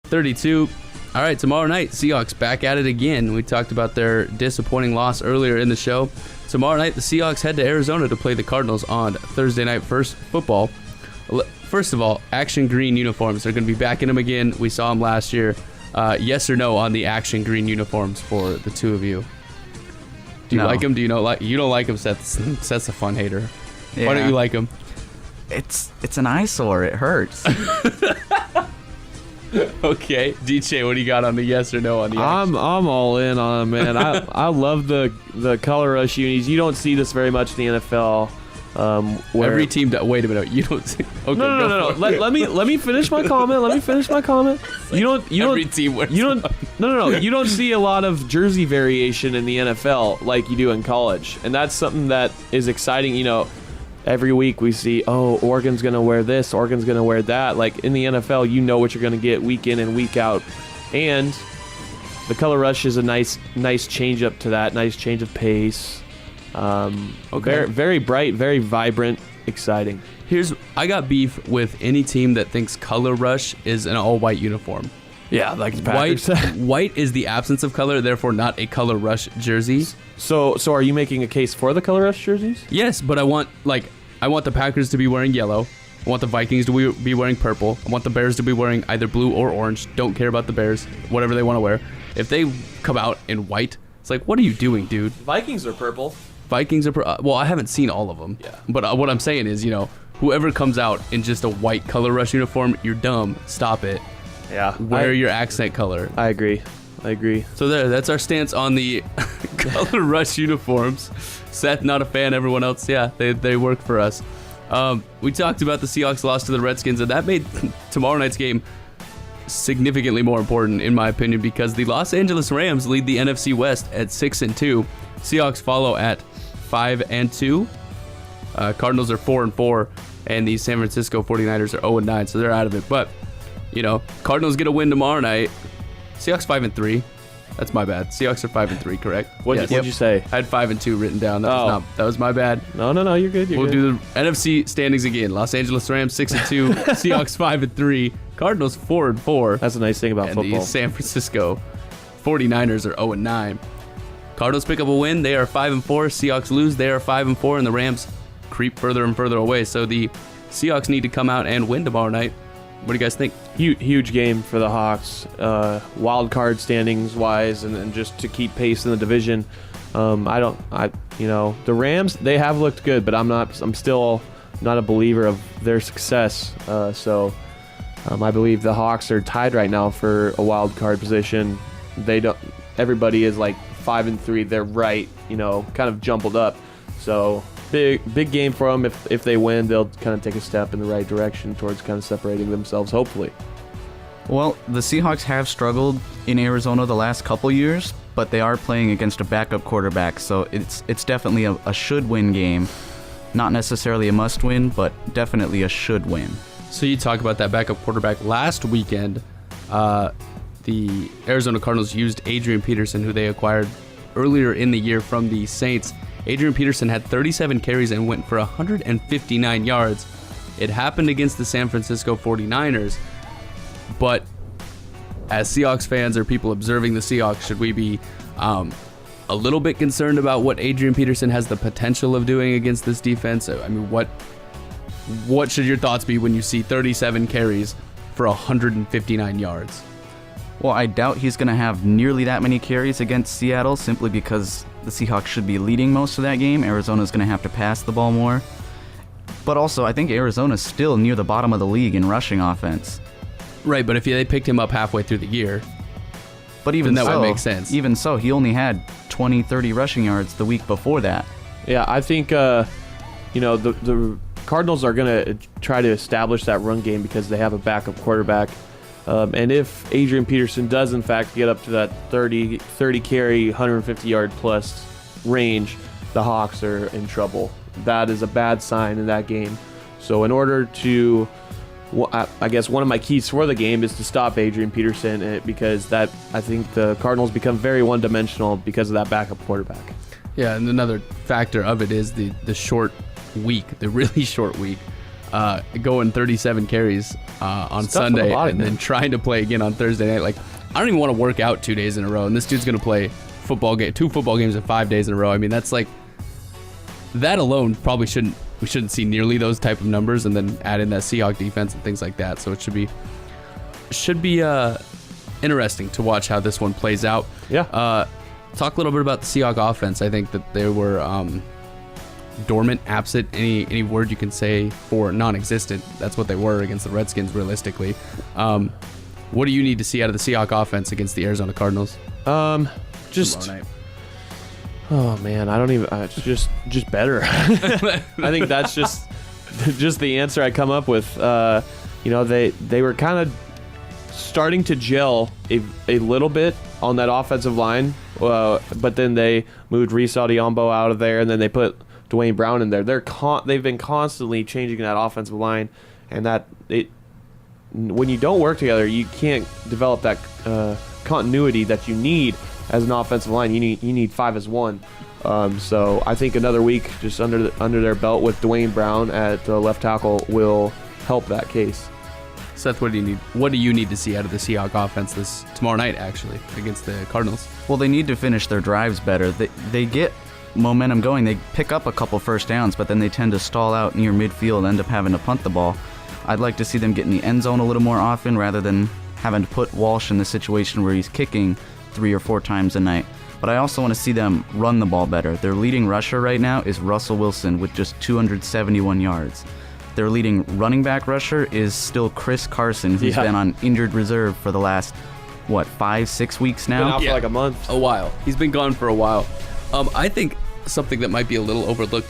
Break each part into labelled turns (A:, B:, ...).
A: 32. All right, tomorrow night, Seahawks back at it again. We talked about their disappointing loss earlier in the show. Tomorrow night, the Seahawks head to Arizona to play the Cardinals on Thursday Night Football. First of all, action green uniforms. They're going to be back in them again. We saw them last year. Yes or no on the action green uniforms for the two of you? Do you like them? Do you know? You don't like them, Seth. Seth's a fun hater. Yeah. Why don't you like them?
B: It's an eyesore. It hurts.
A: Okay, DJ, what do you got on the yes or no on the action?
C: I'm all in on them, man. I love the color rush unis. You don't see this very much in the NFL.
A: Every team wait a minute. You don't see, okay,
C: no. Let me finish my comment. You don't
A: every team wears
C: you don't see a lot of jersey variation in the NFL like you do in college, and that's something that is exciting. Every week we see, Oregon's going to wear this, Oregon's going to wear that. Like in the NFL, you know what you're going to get week in and week out. And the color rush is a nice change up to that, nice change of pace. Okay. Very, very bright, very vibrant, exciting.
A: I got beef with any team that thinks color rush is an all-white uniform.
C: Yeah, like the Packers.
A: White is the absence of color, therefore not a color rush jersey.
C: So are you making a case for the color rush jerseys?
A: Yes, but I want the Packers to be wearing yellow. I want the Vikings to be wearing purple. I want the Bears to be wearing either blue or orange. Don't care about the Bears, whatever they want to wear. If they come out in white, it's like, what are you doing, dude?
C: Vikings are purple.
A: Vikings are well, I haven't seen all of them.
C: Yeah.
A: But what I'm saying is, whoever comes out in just a white color rush uniform, you're dumb. Stop it.
C: Yeah.
A: Wear your accent color.
C: I agree.
A: So that's our stance on the color rush uniforms. Seth, not a fan. Everyone else, yeah, they work for us. We talked about the Seahawks loss to the Redskins, and that made tomorrow night's game significantly more important, in my opinion, because the Los Angeles Rams lead the NFC West at 6-2. Seahawks follow at 5-2. Cardinals are 4-4, and the San Francisco 49ers are 0-9, so they're out of it. But Cardinals get a win tomorrow night. Seahawks 5-3. That's my bad. Seahawks are 5-3, correct?
C: What'd you say?
A: I had 5-2 written down. That was my bad.
C: No, you're good.
A: We'll do the NFC standings again. Los Angeles Rams 6-2, Seahawks 5-3, Cardinals 4-4.
C: That's a nice thing about
A: and
C: football.
A: The San Francisco 49ers are 0-9. Cardinals pick up a win. They are 5-4. Seahawks lose. They are 5-4, and the Rams creep further and further away. So the Seahawks need to come out and win tomorrow night. What do you guys think?
C: Huge game for the Hawks, wild card standings wise, and just to keep pace in the division. The Rams, they have looked good, but I'm still not a believer of their success. I believe the Hawks are tied right now for a wild card position. Everybody is like 5-3. They're right, kind of jumbled up. So big game for them. If they win, they'll kind of take a step in the right direction towards kind of separating themselves, hopefully.
B: Well, the Seahawks have struggled in Arizona the last couple years, but they are playing against a backup quarterback, so it's definitely a should-win game. Not necessarily a must-win, but definitely a should-win.
A: So you talk about that backup quarterback. Last weekend, the Arizona Cardinals used Adrian Peterson, who they acquired earlier in the year from the Saints. Adrian Peterson had 37 carries and went for 159 yards. It happened against the San Francisco 49ers. But as Seahawks fans or people observing the Seahawks, should we be a little bit concerned about what Adrian Peterson has the potential of doing against this defense? I mean, what should your thoughts be when you see 37 carries for 159 yards?
B: Well, I doubt he's going to have nearly that many carries against Seattle simply because the Seahawks should be leading most of that game. Arizona's going to have to pass the ball more. But also, I think Arizona's still near the bottom of the league in rushing offense.
A: Right, but if they picked him up halfway through the year,
B: but even
A: then that
B: so,
A: would make sense.
B: Even so, he only had 20, 30 rushing yards the week before that.
C: Yeah, I think the Cardinals are going to try to establish that run game because they have a backup quarterback. And if Adrian Peterson does, in fact, get up to that 30 carry, 150-yard plus range, the Hawks are in trouble. That is a bad sign in that game. So in order to, I guess one of my keys for the game is to stop Adrian Peterson because I think the Cardinals become very one-dimensional because of that backup quarterback.
A: Yeah, and another factor of it is the short week, the really short week. going 37 carries on
C: It's tough on the
A: Sunday
C: body,
A: and
C: man.
A: then trying to play again on Thursday night. Like, I don't even want to work out 2 days in a row, and this dude's going to play two football games in 5 days in a row. I mean, that's like, that alone probably we shouldn't see nearly those type of numbers, and then add in that Seahawks defense and things like that. So it should be interesting to watch how this one plays out.
C: Yeah.
A: Talk a little bit about the Seahawks offense. I think that they were dormant, absent, any word you can say for non-existent. That's what they were against the Redskins, realistically. What do you need to see out of the Seahawks offense against the Arizona Cardinals?
C: Just
A: tomorrow night?
C: Oh man, I don't even. Just better. I think that's just the answer I come up with. They were kind of starting to gel a little bit on that offensive line, but then they moved Reese Audiombo out of there, and then they put Dwayne Brown in there. They've been constantly changing that offensive line, and when you don't work together, you can't develop that continuity that you need as an offensive line. You need 5 as 1. So I think another week just under their belt with Dwayne Brown at left tackle will help that case.
A: Seth, what do you need to see out of the Seahawks offense tomorrow night, actually, against the Cardinals?
B: Well, they need to finish their drives better. They get momentum going. They pick up a couple first downs, but then they tend to stall out near midfield and end up having to punt the ball. I'd like to see them get in the end zone a little more often rather than having to put Walsh in the situation where he's kicking 3 or 4 times a night. But I also want to see them run the ball better. Their leading rusher right now is Russell Wilson with just 271 yards. Their leading running back rusher is still Chris Carson, who's been on injured reserve for the last, 5-6 weeks now?
C: Been out for like a month.
A: A while. He's been gone for a while. I think something that might be a little overlooked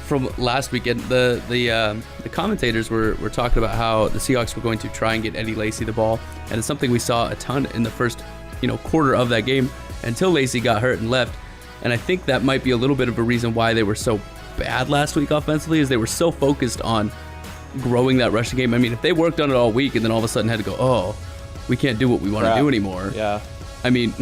A: from last weekend, the commentators were talking about how the Seahawks were going to try and get Eddie Lacy the ball, and it's something we saw a ton in the first quarter of that game until Lacy got hurt and left. And I think that might be a little bit of a reason why they were so bad last week offensively, is they were so focused on growing that rushing game. I mean, if they worked on it all week and then all of a sudden had to go, oh, we can't do what we want to do anymore.
C: Yeah.
A: I mean,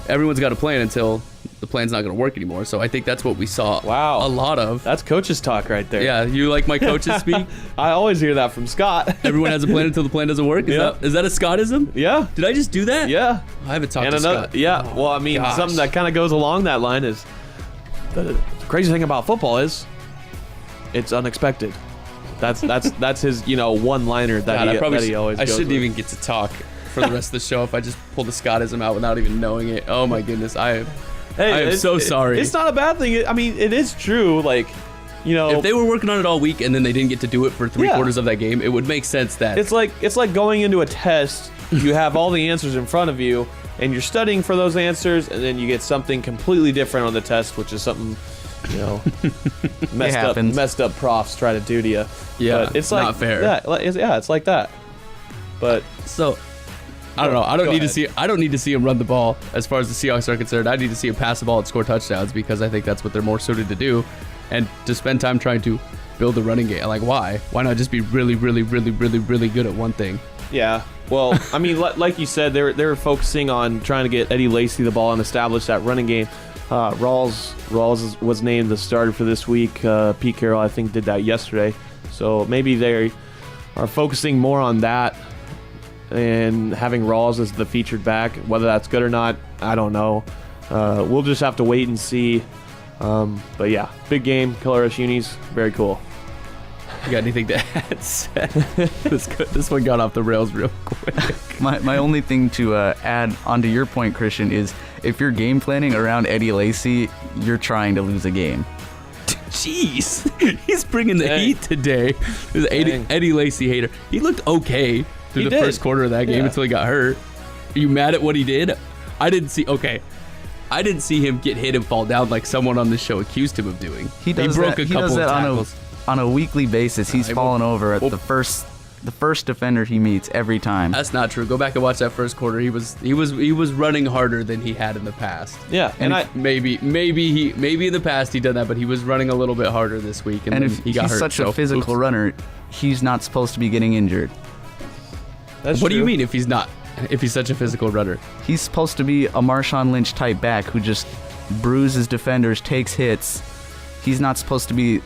A: everyone's got a plan until the plan's not going to work anymore. So I think that's what we saw a lot of.
C: That's coach's talk right there.
A: Yeah, you like my coaches speak?
C: I always hear that from Scott.
A: Everyone has a plan until the plan doesn't work? Is that a Scottism?
C: Yeah.
A: Did I just do that?
C: Yeah.
A: I haven't talked to Scott.
C: Yeah. Well, I mean, something that kind of goes along that line is the crazy thing about football is it's unexpected. That's his one-liner that he always
A: I
C: goes
A: shouldn't
C: with.
A: even get to talk for the rest of the show if I just pull the Scottism out without even knowing it. Oh my goodness, I am so sorry.
C: It's not a bad thing. I mean, it is true. Like,
A: if they were working on it all week and then they didn't get to do it for 3/4 of that game, it would make sense that
C: it's like going into a test. You have all the answers in front of you, and you're studying for those answers, and then you get something completely different on the test, which is something messed up profs try to do to you.
A: Yeah,
C: but it's like,
A: not fair.
C: Yeah, it's like that. But
A: so I don't know. I don't need to see him run the ball as far as the Seahawks are concerned. I need to see him pass the ball and score touchdowns, because I think that's what they're more suited to do, and to spend time trying to build a running game. Like, why? Why not just be really, really, really, really, really good at one thing?
C: Yeah. Well, I mean, like you said, they were focusing on trying to get Eddie Lacy the ball and establish that running game. Rawls was named the starter for this week. Pete Carroll, I think, did that yesterday. So maybe they are focusing more on that and having Rawls as the featured back. Whether that's good or not, I don't know. We'll just have to wait and see. But yeah, big game. Color Rush Unis, very cool.
A: You got anything to add, Seth? This one got off the rails real quick.
B: My only thing to add onto your point, Christian, is if you're game planning around Eddie Lacy, you're trying to lose a game.
A: Jeez, he's bringing the heat today. He's an Eddie Lacy hater. He looked okay through the first quarter of that game until he got hurt. Are you mad at what he did? I didn't see him get hit and fall down like someone on this show accused him of doing.
B: He broke a couple of tackles. On a weekly basis. He's fallen over at the first defender he meets every time.
A: That's not true. Go back and watch that first quarter. He was running harder than he had in the past.
C: Yeah, and
A: maybe in the past he done that, but he was running a little bit harder this week, and then
B: if
A: he got hurt.
B: He's such a physical runner, he's not supposed to be getting injured.
C: That's
A: what do you
C: true.
A: mean if he's not? If he's such a physical runner?
B: He's supposed to be a Marshawn Lynch type back who just bruises defenders, takes hits. He's not supposed to be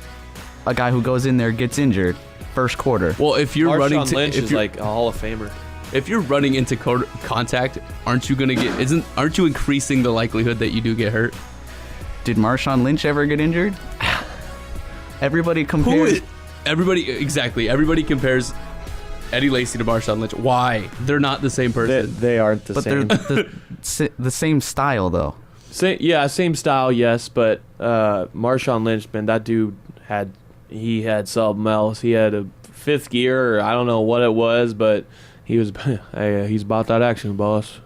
B: a guy who goes in there, gets injured. first quarter.
A: Well, if you're running
C: Marshawn
A: to,
C: Lynch
A: if
C: is
A: you're,
C: like a Hall of Famer.
A: if you're running into contact, aren't you increasing the likelihood that you do get hurt?
B: Did Marshawn Lynch ever get injured? Everybody compares.
A: Everybody compares Eddie Lacy to Marshawn Lynch. Why? They're not the same person.
C: They aren't the
B: But
C: same.
B: they're the same style, though.
C: Same style, yes, but Marshawn Lynch, man, that dude had something else. He had a fifth gear, or I don't know what it was, but he's about that action, boss.